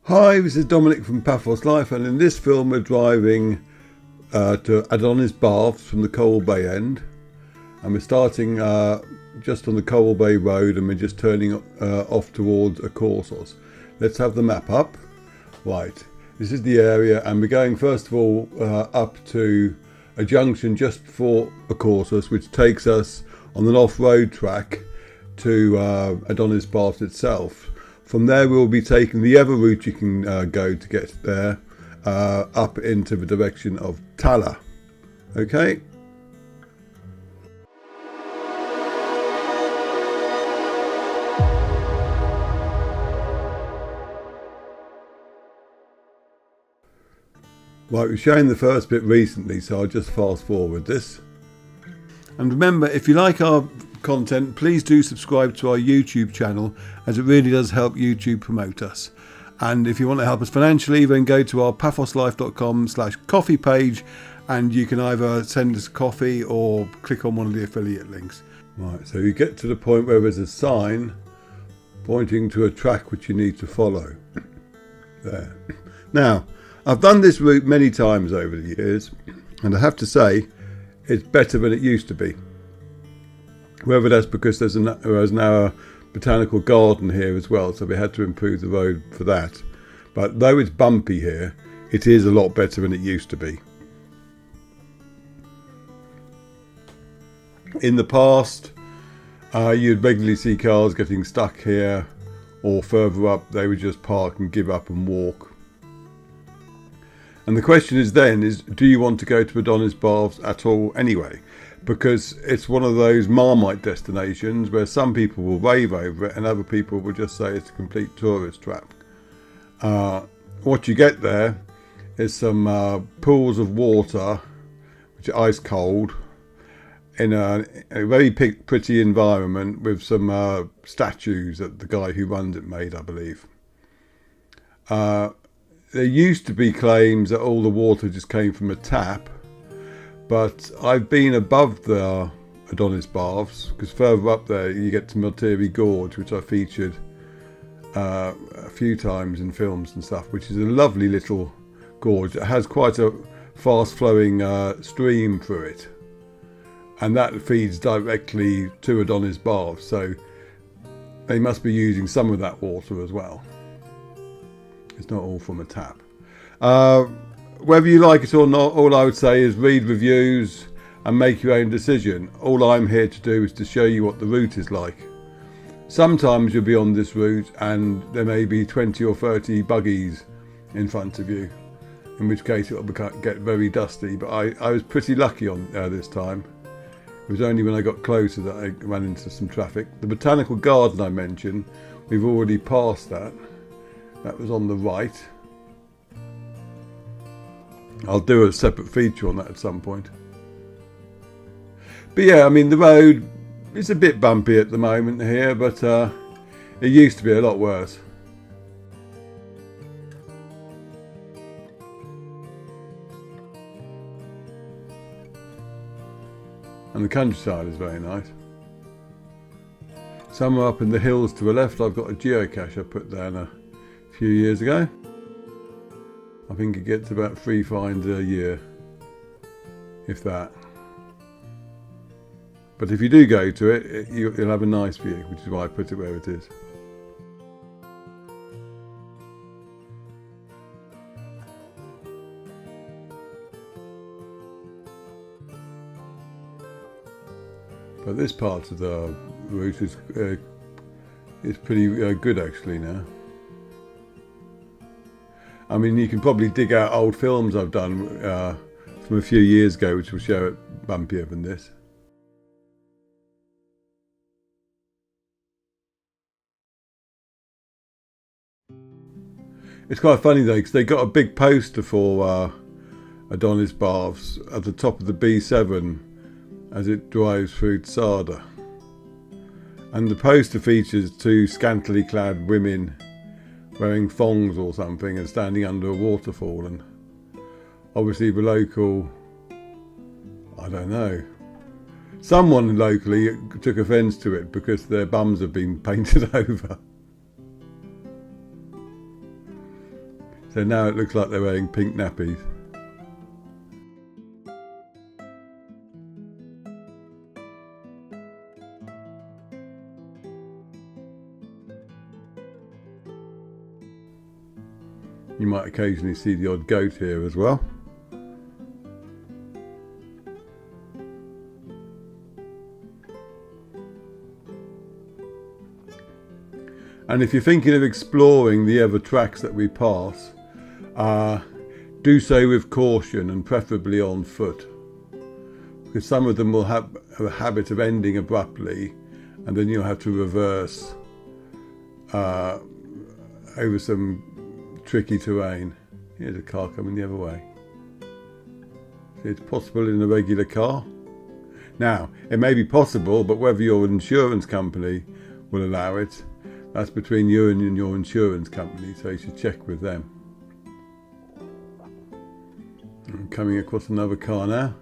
Hi, this is Dominic from Paphos Life, and in this film we're driving to Adonis Baths from the Coral Bay end, and we're starting just on the Coral Bay Road, and we're just turning off towards Akoursos. Let's have the map up. Right, this is the area, and we're going first of all up to a junction just before Akoursos, which takes us on an off-road track to Adonis Baths itself. From there we'll be taking the other route you can go to get there, up into the direction of Tala. Okay? Right, we've shown the first bit recently, so I'll just fast forward this. And remember, if you like our content, please do subscribe to our YouTube channel, as it really does help YouTube promote us. And if you want to help us financially, then go to our paphoslife.com/coffee page, and you can either send us coffee or click on one of the affiliate links. Right, so you get to the point where there's a sign pointing to a track which you need to follow. There. Now, I've done this route many times over the years, and I have to say it's better than it used to be. Whether that's because there's now a botanical garden here as well, so we had to improve the road for that. But though it's bumpy here, it is a lot better than it used to be. In the past, you'd regularly see cars getting stuck here, or further up they would just park and give up and walk. And the question is then, do you want to go to Adonis Baths at all anyway? Because it's one of those marmite destinations where some people will rave over it and other people will just say it's a complete tourist trap. What you get there is some pools of water, which are ice cold, in a very pretty environment with some statues that the guy who runs it made, I believe. There used to be claims that all the water just came from a tap, but I've been above the Adonis Baths, because further up there you get to Multiri Gorge, which I featured a few times in films and stuff, which is a lovely little gorge. It has quite a fast flowing stream through it, and that feeds directly to Adonis Baths, so they must be using some of that water as well. It's not all from a tap. Whether you like it or not, all I would say is read reviews and make your own decision. All I'm here to do is to show you what the route is like. Sometimes you'll be on this route and there may be 20 or 30 buggies in front of you, in which case it'll get very dusty, but I was pretty lucky on this time. It was only when I got closer that I ran into some traffic. The botanical garden I mentioned, we've already passed that. That was on the right. I'll do a separate feature on that at some point. But yeah, I mean, the road is a bit bumpy at the moment here, but it used to be a lot worse. And the countryside is very nice. Somewhere up in the hills to the left, I've got a geocache I put down a few years ago. I think it gets about 3 finds a year, if that. But if you do go to it, you'll have a nice view, which is why I put it where it is. But this part of the route is pretty good actually now. I mean, you can probably dig out old films I've done from a few years ago, which will show it bumpier than this. It's quite funny though, because they got a big poster for Adonis Baths at the top of the B7 as it drives through Tala. And the poster features 2 scantily clad women wearing thongs or something and standing under a waterfall, and obviously the local, I don't know, someone locally took offence to it because their bums have been painted over. So now it looks like they're wearing pink nappies. You might occasionally see the odd goat here as well. And if you're thinking of exploring the other tracks that we pass, do so with caution and preferably on foot, because some of them will have a habit of ending abruptly, and then you'll have to reverse over some tricky terrain. Here's a car coming the other way. So it's possible in a regular car. Now, it may be possible, but whether your insurance company will allow it, that's between you and your insurance company, so you should check with them. I'm coming across another car now,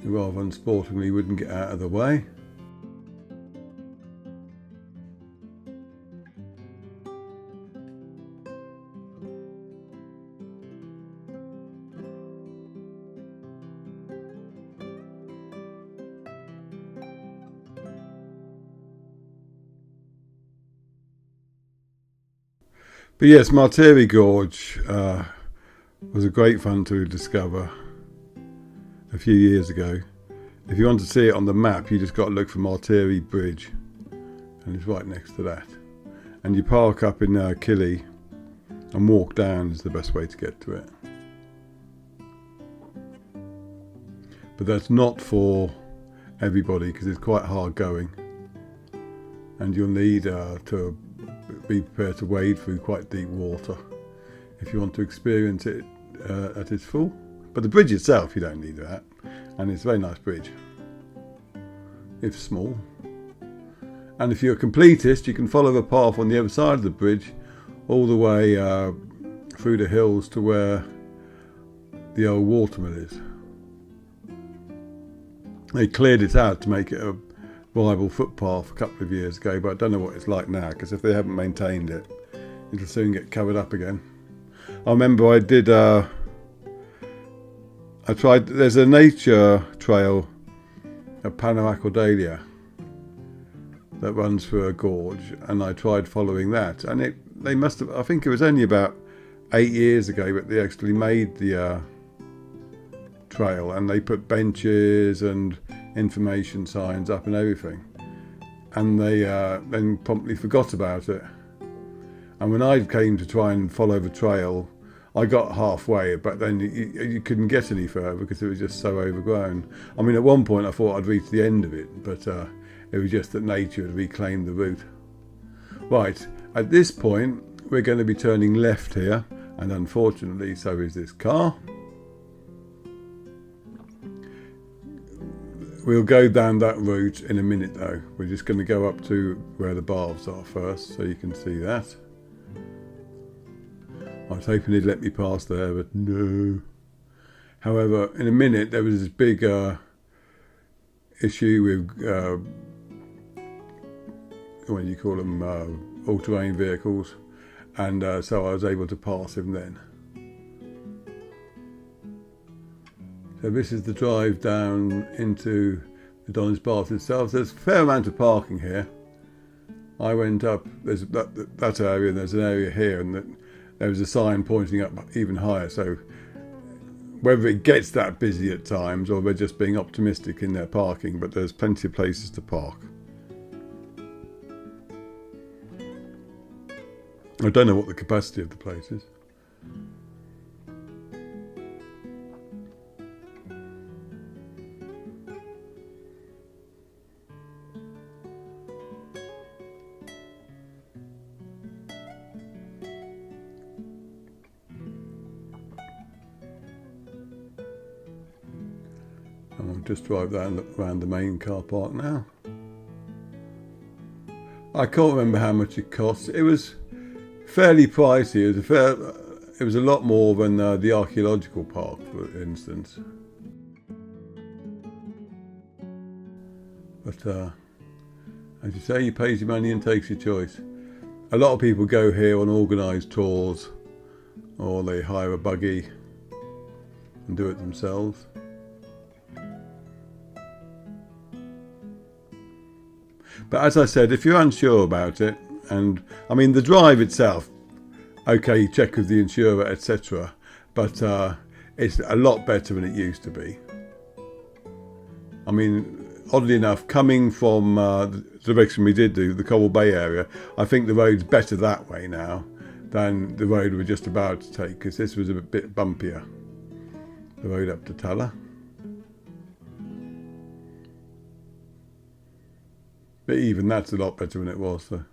who rather unsportingly wouldn't get out of the way. But yes, Martiri Gorge was a great fun to discover a few years ago. If you want to see it on the map, you just got to look for Martiri Bridge, and it's right next to that. And you park up in Killy and walk down is the best way to get to it. But that's not for everybody because it's quite hard going, and you'll need to be prepared to wade through quite deep water if you want to experience it at its full. But the bridge itself, you don't need that, and it's a very nice bridge, if small. And if you're a completist, you can follow the path on the other side of the bridge all the way through the hills to where the old watermill is. They cleared it out to make it a viable footpath a couple of years ago, but I don't know what it's like now, because if they haven't maintained it, it'll soon get covered up again. I remember I tried, there's a nature trail at Panamacordalia that runs through a gorge, and I tried following that, and they must have, I think it was only about 8 years ago, but they actually made the trail, and they put benches and information signs up and everything, and they then promptly forgot about it. And when I came to try and follow the trail, I got halfway, but then you couldn't get any further because it was just so overgrown. I mean, at one point I thought I'd reach the end of it, but it was just that nature had reclaimed the route. Right, at this point we're going to be turning left here, and unfortunately so is this car. We'll go down that route in a minute though. We're just going to go up to where the baths are first, so you can see that. I was hoping he'd let me pass there, but no. However, in a minute there was this big issue with, what do you call them, all-terrain vehicles, and so I was able to pass him then. So this is the drive down into Adonis Baths itself. There's a fair amount of parking here. I went up, there's that area, and there's an area here, and there was a sign pointing up even higher. So whether it gets that busy at times or they're just being optimistic in their parking, but there's plenty of places to park. I don't know what the capacity of the place is. And I'll just drive around the main car park now. I can't remember how much it cost. It was fairly pricey. It was a lot more than the archaeological park, for instance. But as you say, you pay your money and takes your choice. A lot of people go here on organised tours or they hire a buggy and do it themselves. But as I said, if you're unsure about it, and I mean the drive itself, okay, you check with the insurer, etc. But it's a lot better than it used to be. I mean, oddly enough, coming from the direction we did do, the Coral Bay area, I think the road's better that way now than the road we're just about to take, because this was a bit bumpier, the road up to Tala. But even that's a lot better than it was. So.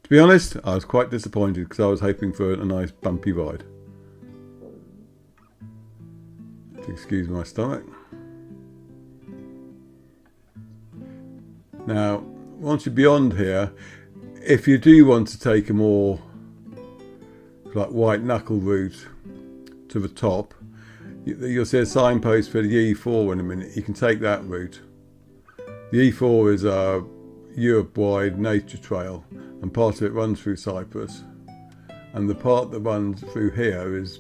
To be honest, I was quite disappointed because I was hoping for a nice bumpy ride. Excuse my stomach. Now, once you're beyond here, if you do want to take a more like white knuckle route to the top, you'll see a signpost for the E4 in a minute. You can take that route. The E4 is a Europe-wide nature trail, and part of it runs through Cyprus, and the part that runs through here is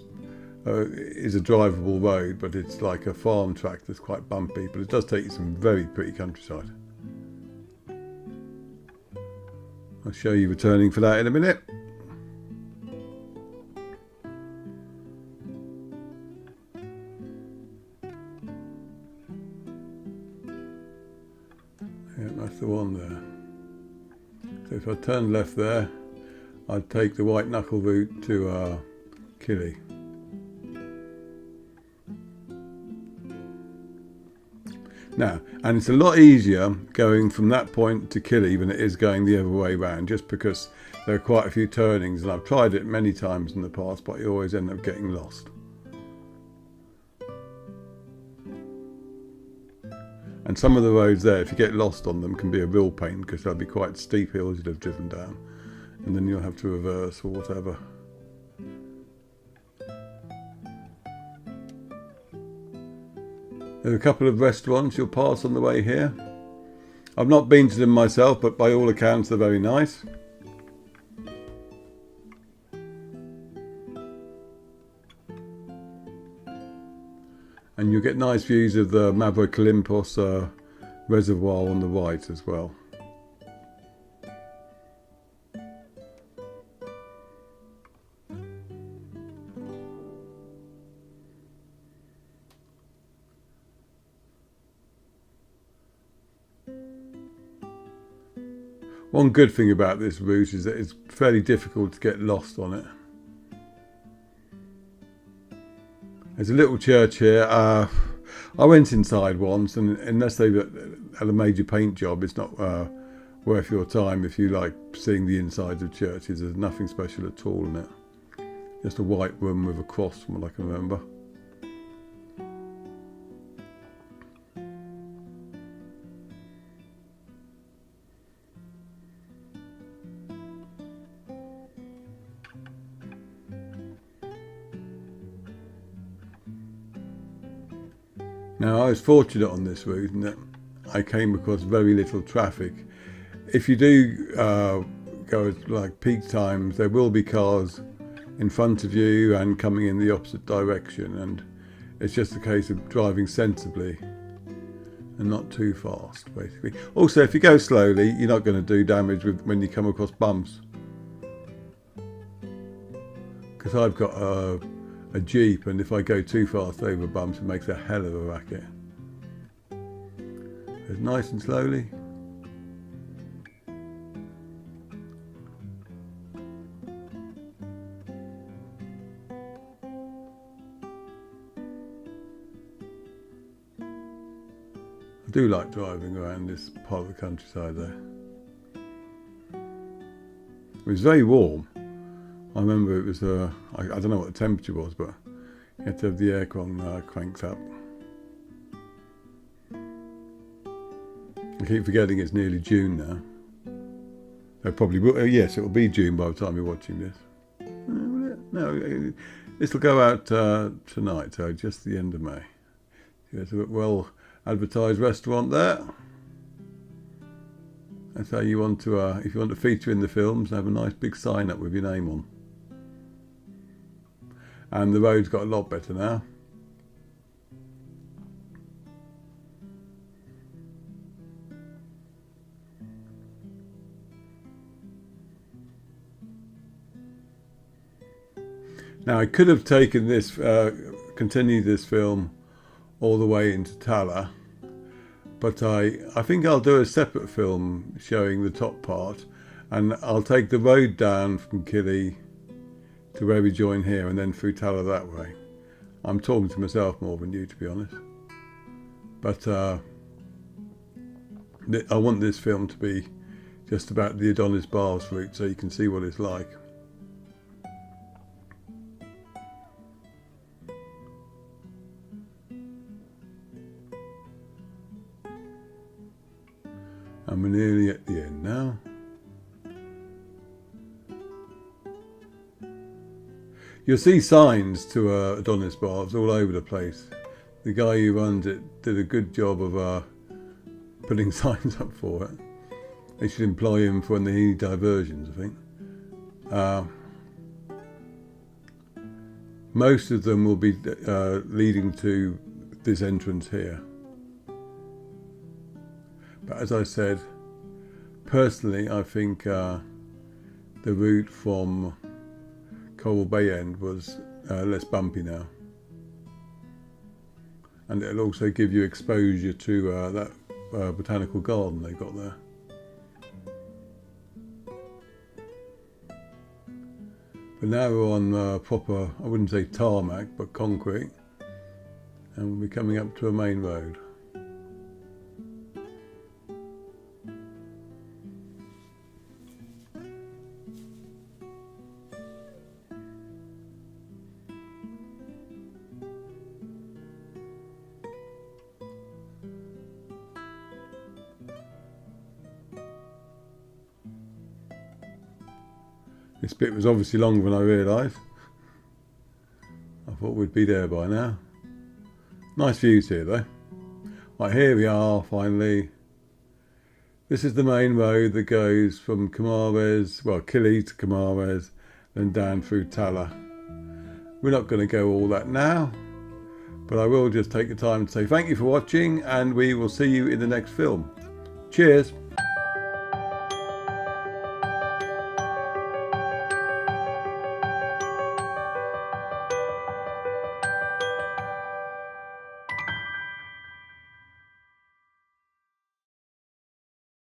a drivable road, but it's like a farm track that's quite bumpy, but it does take you some very pretty countryside. I'll show you returning for that in a minute. Yeah, that's the one there. So if I turn left there, I'd take the white knuckle route to Kili. Now, and it's a lot easier going from that point to Kili than it is going the other way round, just because there are quite a few turnings, and I've tried it many times in the past, but you always end up getting lost. And some of the roads there, if you get lost on them, can be a real pain, because they'll be quite steep hills you'd have driven down, and then you'll have to reverse or whatever. There are a couple of restaurants you'll pass on the way here. I've not been to them myself, but by all accounts they're very nice. And you'll get nice views of the Mavrokylimpos reservoir on the right as well. One good thing about this route is that it's fairly difficult to get lost on it. There's a little church here. I went inside once, and unless they've had a major paint job, it's not worth your time if you like seeing the inside of churches. There's nothing special at all in it. Just a white room with a cross, from what I can remember. Now, I was fortunate on this route in that I came across very little traffic. If you do go at like peak times, there will be cars in front of you and coming in the opposite direction, and it's just a case of driving sensibly and not too fast, basically. Also, if you go slowly, you're not going to do damage when you come across bumps. Because I've got a Jeep, and if I go too fast over bumps, it makes a hell of a racket. It's nice and slowly. I do like driving around this part of the countryside there. It was very warm. I remember it was, I don't know what the temperature was, but you had to have the aircon cranked up. I keep forgetting it's nearly June now. It probably will, yes, it will be June by the time you're watching this. No, this will go out tonight, so just the end of May. There's a well advertised restaurant there. That's how you want to, if you want to feature in the films, have a nice big sign up with your name on. and the road's got a lot better now. Now I could have taken this, continued this film all the way into Tala, but I think I'll do a separate film showing the top part, and I'll take the road down from Kili to where we join here and then through Tala that way. I'm talking to myself more than you, to be honest. But I want this film to be just about the Adonis Baths route so you can see what it's like. And we're nearly at the end now. You'll see signs to Adonis Baths all over the place. The guy who runs it did a good job of putting signs up for it. They should employ him for when they need diversions, I think. Most of them will be leading to this entrance here. But as I said, personally, I think the route from Coral Bay End was less bumpy now. And it'll also give you exposure to that botanical garden they've got there. But now we're on proper, I wouldn't say tarmac, but concrete. And we'll be coming up to a main road. This bit was obviously longer than I realised. I thought we'd be there by now. Nice views here though. Right, here we are finally. This is the main road that goes from Kamares, well, Kili to Kamares, then down through Tala. We're not going to go all that now, but I will just take the time to say thank you for watching, and we will see you in the next film. Cheers!